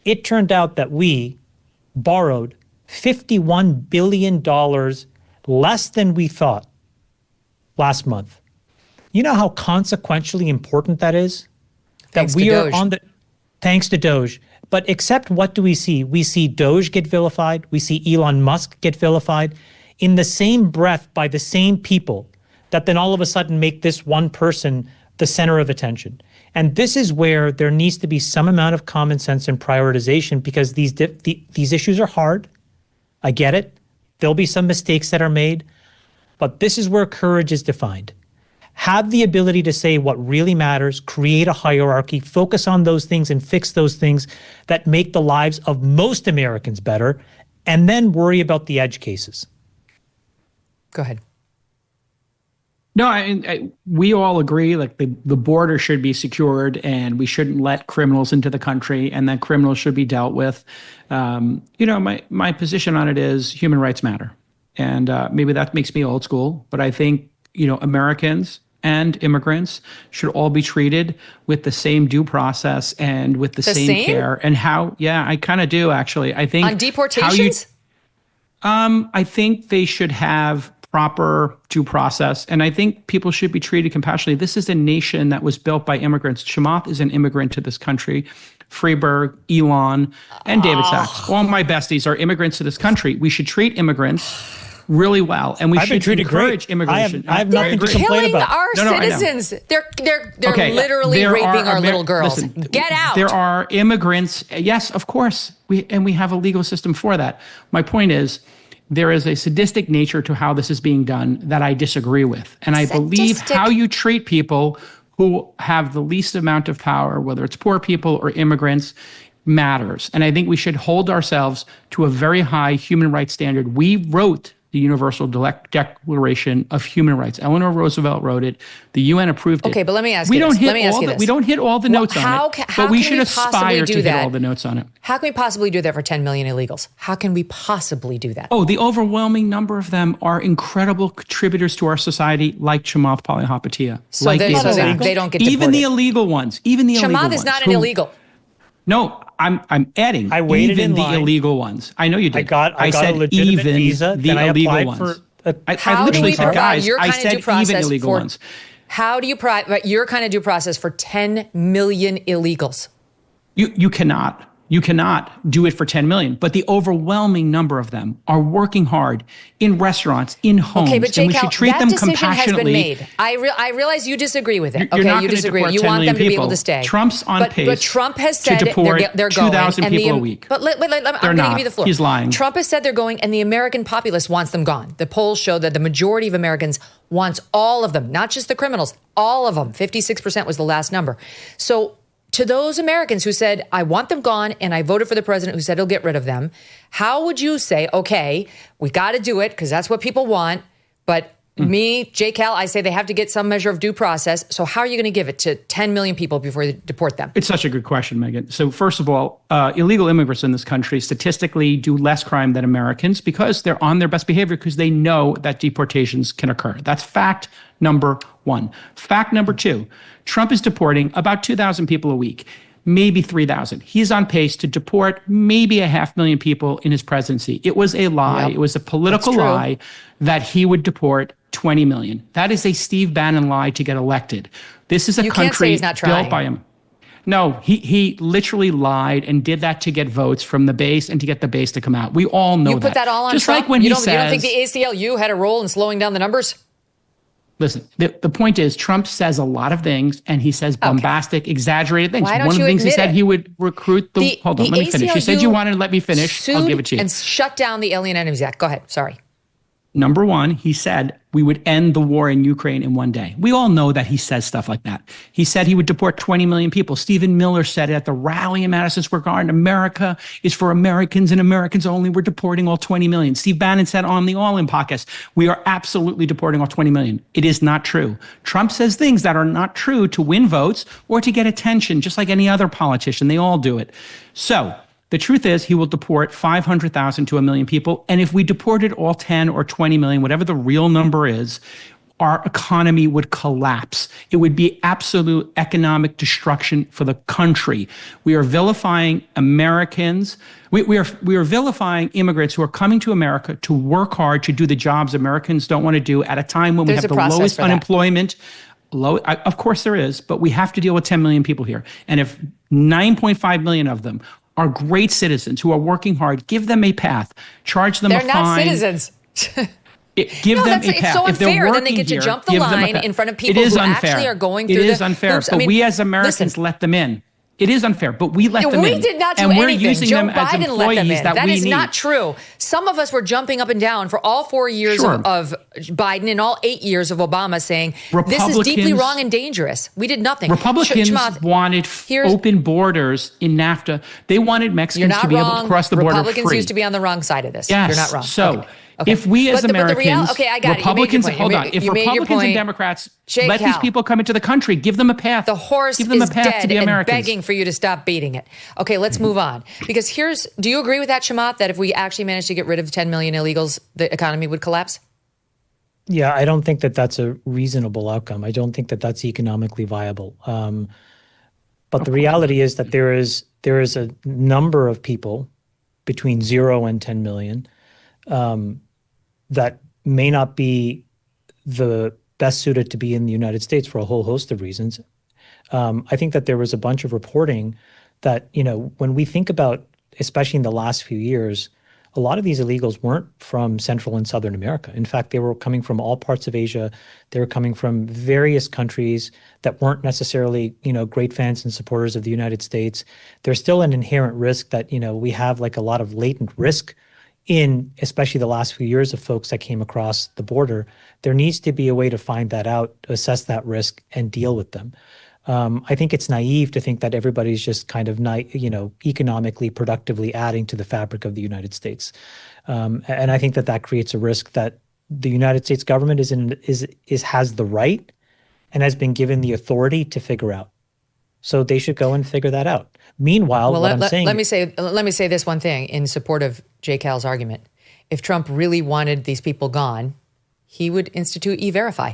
it turned out that we borrowed $51 billion less than we thought last month. You know how consequentially important that is? Thanks that we to are Doge. on the thanks to Doge. But except what do we see? We see Doge get vilified. We see Elon Musk get vilified in the same breath by the same people that then all of a sudden make this one person the center of attention. And this is where there needs to be some amount of common sense and prioritization, because these issues are hard. I get it. There'll be some mistakes that are made, but this is where courage is defined. Have the ability to say what really matters, create a hierarchy, focus on those things and fix those things that make the lives of most Americans better, and then worry about the edge cases. Go ahead. No, we all agree, like the border should be secured and we shouldn't let criminals into the country, and that criminals should be dealt with. My position on it is human rights matter. And maybe that makes me old school, but I think, Americans and immigrants should all be treated with the same due process and with the same care. And I kind of do, actually. I think on deportations? I think they should have proper due process. And I think people should be treated compassionately. This is a nation that was built by immigrants. Chamath is an immigrant to this country. Freeberg, Elon, and David Sachs. All my besties are immigrants to this country. We should treat immigrants really well, and we should encourage immigration. I have nothing to complain about. They're killing our citizens. They're literally raping our little girls. Listen, get out. There are immigrants. Yes, of course. We have a legal system for that. My point is, there is a sadistic nature to how this is being done that I disagree with. And I believe how you treat people who have the least amount of power, whether it's poor people or immigrants, matters. And I think we should hold ourselves to a very high human rights standard. We wrote the Universal Declaration of Human Rights. Eleanor Roosevelt wrote it. The UN approved it. Okay, but let me ask you this. We don't hit all the notes on it, but we should aspire to hit all the notes on it. How can we possibly do that for 10 million illegals? How can we possibly do that? Oh, the overwhelming number of them are incredible contributors to our society, like Chamath Palihapitiya. So they don't get deported. Even the illegal ones. Chamath is not an illegal. No, I'm adding. I waited even in line. The illegal ones. I know you did. I said a legitimate even visa. The illegal ones. I literally said, guys, I said even illegal ones. How do you provide your kind of due process for 10 million illegals? You cannot. You cannot do it for 10 million, but the overwhelming number of them are working hard in restaurants, in homes, okay, but and we should treat them compassionately. Has been made. I realize you disagree with it. You're not you disagree. You want them to be able to stay. Trump's on pace. But Trump has said to deport they're going. 2,000 people a week. But I'm going to give you the floor. He's lying. Trump has said they're going, and the American populace wants them gone. The polls show that the majority of Americans wants all of them, not just the criminals, all of them. 56% was the last number. So to those Americans who said, I want them gone, and I voted for the president who said he'll get rid of them, how would you say, okay, we got to do it because that's what people want, but me, J. Cal, I say they have to get some measure of due process. So how are you going to give it to 10 million people before you deport them? It's such a good question, Megyn. So first of all, illegal immigrants in this country statistically do less crime than Americans because they're on their best behavior because they know that deportations can occur. That's fact number one. Fact number two, Trump is deporting about 2,000 people a week, maybe 3,000. He's on pace to deport maybe 500,000 people in his presidency. It was a lie. Yep. It was a political lie that he would deport 20 million. That is a Steve Bannon lie to get elected. This is a country built by him. No, he literally lied and did that to get votes from the base and to get the base to come out. We all know that. You put that all on Just Trump? Like when you he don't think the ACLU had a role in slowing down the numbers? Listen, the point is Trump says a lot of things and he says bombastic, exaggerated things. Why don't One of the things he said he would recruit hold on, let me finish. You said you wanted to let me finish. I'll give it to you. And shut down the Alien Enemies Act. Go ahead. Sorry. Number one, he said we would end the war in Ukraine in one day. We all know that he says stuff like that. He said he would deport 20 million people. Stephen Miller said it at the rally in Madison Square Garden. America is for Americans and Americans only. We're deporting all 20 million. Steve Bannon said on the All In podcast, we are absolutely deporting all 20 million. It is not true. Trump says things that are not true to win votes or to get attention, just like any other politician. They all do it. So the truth is he will deport 500,000 to 1 million people. And if we deported all 10 or 20 million, whatever the real number is, our economy would collapse. It would be absolute economic destruction for the country. We are vilifying Americans. We are vilifying immigrants who are coming to America to work hard, to do the jobs Americans don't want to do at a time when we have the lowest unemployment. Of course there is, but we have to deal with 10 million people here. And if 9.5 million of them are great citizens who are working hard, give them a path, charge them a fine. They're not citizens. Give them a path. It's so unfair. Then they get to jump the line in front of people who actually are going through the hoops. It is unfair, but we as Americans let them in. It is unfair, but we let them in. We did not do anything. We're using Joe them as Biden employees that is need. not true. Some of us were jumping up and down for all 4 years of Biden and all 8 years of Obama saying, this is deeply wrong and dangerous. We did nothing. Republicans wanted open borders in NAFTA. They wanted Mexicans to be able to cross the border free. Republicans used to be on the wrong side of this. Yes. You're not wrong. So if we as Americans, I got Republicans, it. If Republicans and Democrats let these people come into the country, give them a path. The horse is dead and begging for you to stop beating it. Okay, let's move on. Because do you agree with that, Chamath, that if we actually managed to get rid of 10 million illegals, the economy would collapse? Yeah, I don't think that that's a reasonable outcome. I don't think that that's economically viable. But the reality is that there is a number of people between 0 and 10 million that may not be the best suited to be in the United States for a whole host of reasons. I think that there was a bunch of reporting that, when we think about, especially in the last few years, a lot of these illegals weren't from Central and Southern America. In fact, they were coming from all parts of Asia. They were coming from various countries that weren't necessarily, great fans and supporters of the United States. There's still an inherent risk that, we have like a lot of latent risk in especially the last few years of folks that came across the border. There needs to be a way to find that out, assess that risk, and deal with them. I think it's naive to think that everybody's just kind of, economically, productively adding to the fabric of the United States. And I think that creates a risk that the United States government has the right and has been given the authority to figure out. So they should go and figure that out. Meanwhile, let me say this one thing in support of J. Cal's argument. If Trump really wanted these people gone, he would institute E-Verify.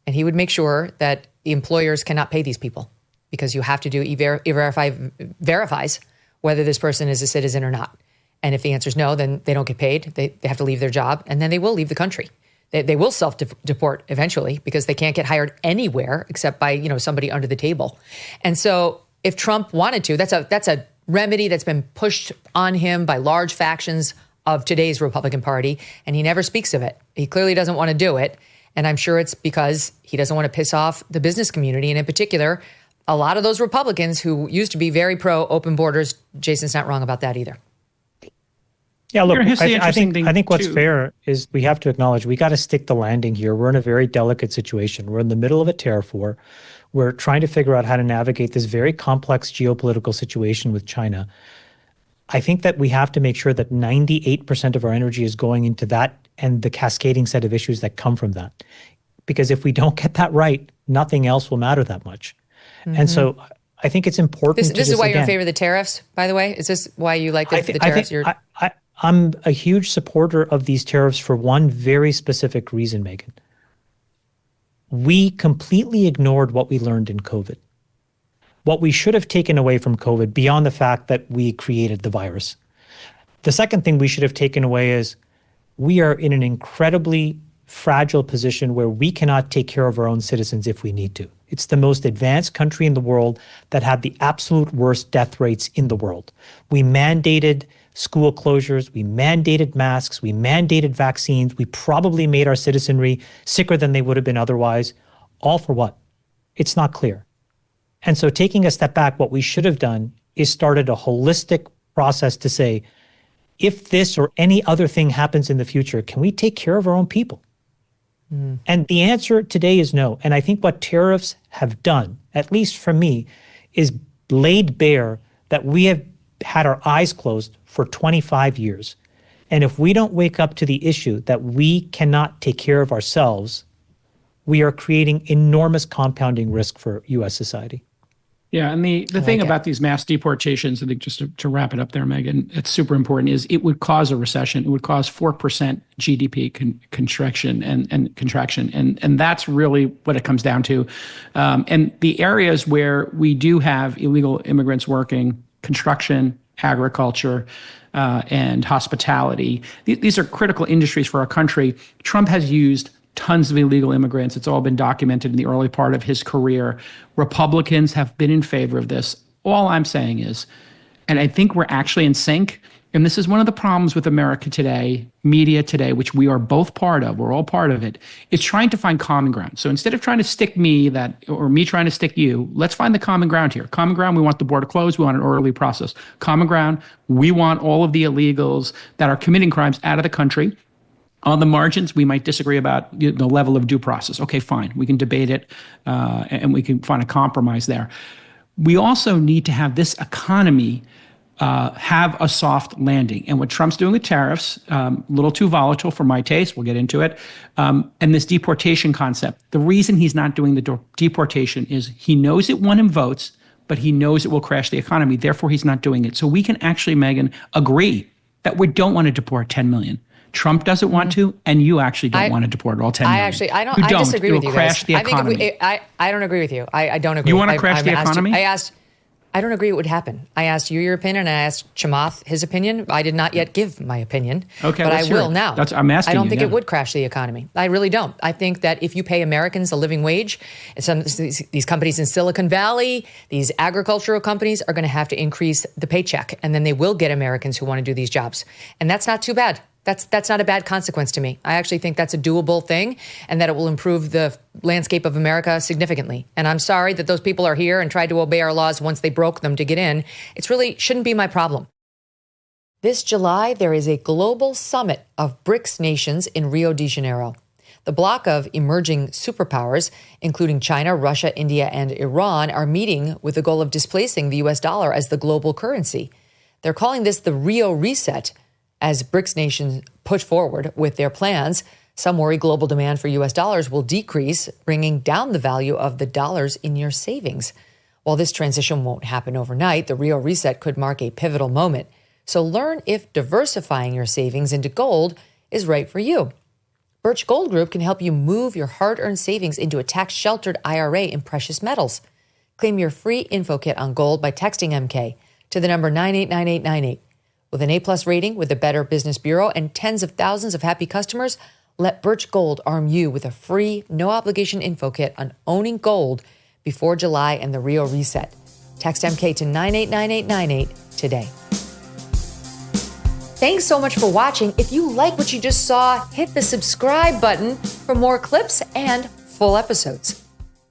And he would make sure that the employers cannot pay these people because you have to do E-Verify verifies whether this person is a citizen or not. And if the answer is no, then they don't get paid. They have to leave their job, and then they will leave the country. They will self-deport eventually because they can't get hired anywhere except by, somebody under the table. And so if Trump wanted to, that's a remedy that's been pushed on him by large factions of today's Republican Party, and he never speaks of it. He clearly doesn't want to do it. And I'm sure it's because he doesn't want to piss off the business community. And in particular, a lot of those Republicans who used to be very pro open borders. Jason's not wrong about that either. Yeah, look, I think what's fair is we have to acknowledge we got to stick the landing here. We're in a very delicate situation. We're in the middle of a tariff war. We're trying to figure out how to navigate this very complex geopolitical situation with China. I think that we have to make sure that 98% of our energy is going into that and the cascading set of issues that come from that. Because if we don't get that right, nothing else will matter that much. Mm-hmm. And so I think it's important. This is why you're in favor of the tariffs, by the way? Is this why you like the tariffs? I'm a huge supporter of these tariffs for one very specific reason, Megyn. We completely ignored what we learned in COVID. What we should have taken away from COVID beyond the fact that we created the virus. The second thing we should have taken away is we are in an incredibly fragile position where we cannot take care of our own citizens if we need to. It's the most advanced country in the world that had the absolute worst death rates in the world. We mandated school closures, we mandated masks, we mandated vaccines, we probably made our citizenry sicker than they would have been otherwise. All for what? It's not clear. And so taking a step back, what we should have done is started a holistic process to say, if this or any other thing happens in the future, can we take care of our own people? Mm. And the answer today is no. And I think what tariffs have done, at least for me, is laid bare that we have had our eyes closed for 25 years. And if we don't wake up to the issue that we cannot take care of ourselves, we are creating enormous compounding risk for U.S. society. Yeah, and the thing about these mass deportations, I think just to wrap it up there, Megyn, it's super important, is it would cause a recession. It would cause 4% GDP contraction, and that's really what it comes down to. And the areas where we do have illegal immigrants working, construction, agriculture, and hospitality, these are critical industries for our country. Trump has used tons of illegal immigrants. It's all been documented in the early part of his career. Republicans have been in favor of this. All I'm saying is, and I think we're actually in sync, and this is one of the problems with America today, media today, which we are both part of, we're all part of it, is trying to find common ground. So instead of trying to stick me or me trying to stick you, let's find the common ground here. Common ground, we want the border closed, we want an orderly process. Common ground, we want all of the illegals that are committing crimes out of the country. On the margins, we might disagree about the level of due process. Okay, fine. We can debate it and we can find a compromise there. We also need to have this economy have a soft landing. And what Trump's doing with tariffs, a little too volatile for my taste, we'll get into it, and this deportation concept. The reason he's not doing the deportation is he knows it won him votes, but he knows it will crash the economy. Therefore, he's not doing it. So we can actually, Megyn, agree that we don't want to deport 10 million. Trump doesn't want to, and you actually don't want to deport all 10 million. I disagree with you guys. The economy. I don't agree with you. I don't agree. You want to crash the economy? I don't agree it would happen. I asked you your opinion, and I asked Chamath his opinion. I did not yet give my opinion, okay, but I will now. I'm asking you. I don't think it would crash the economy. I really don't. I think that if you pay Americans a living wage, and these companies in Silicon Valley, these agricultural companies are going to have to increase the paycheck, and then they will get Americans who want to do these jobs. And that's not too bad. That's not a bad consequence to me. I actually think that's a doable thing and that it will improve the landscape of America significantly. And I'm sorry that those people are here and tried to obey our laws once they broke them to get in. It's really shouldn't be my problem. This July, there is a global summit of BRICS nations in Rio de Janeiro. The bloc of emerging superpowers, including China, Russia, India, and Iran, are meeting with the goal of displacing the U.S. dollar as the global currency. They're calling this the Rio Reset. As BRICS nations push forward with their plans, some worry global demand for U.S. dollars will decrease, bringing down the value of the dollars in your savings. While this transition won't happen overnight, the Rio Reset could mark a pivotal moment. So learn if diversifying your savings into gold is right for you. Birch Gold Group can help you move your hard-earned savings into a tax-sheltered IRA in precious metals. Claim your free info kit on gold by texting MK to the number 989898. With an A-plus rating with the Better Business Bureau and tens of thousands of happy customers, let Birch Gold arm you with a free, no-obligation info kit on owning gold before July and the Rio Reset. Text MK to 989898 today. Thanks so much for watching. If you like what you just saw, hit the subscribe button for more clips and full episodes.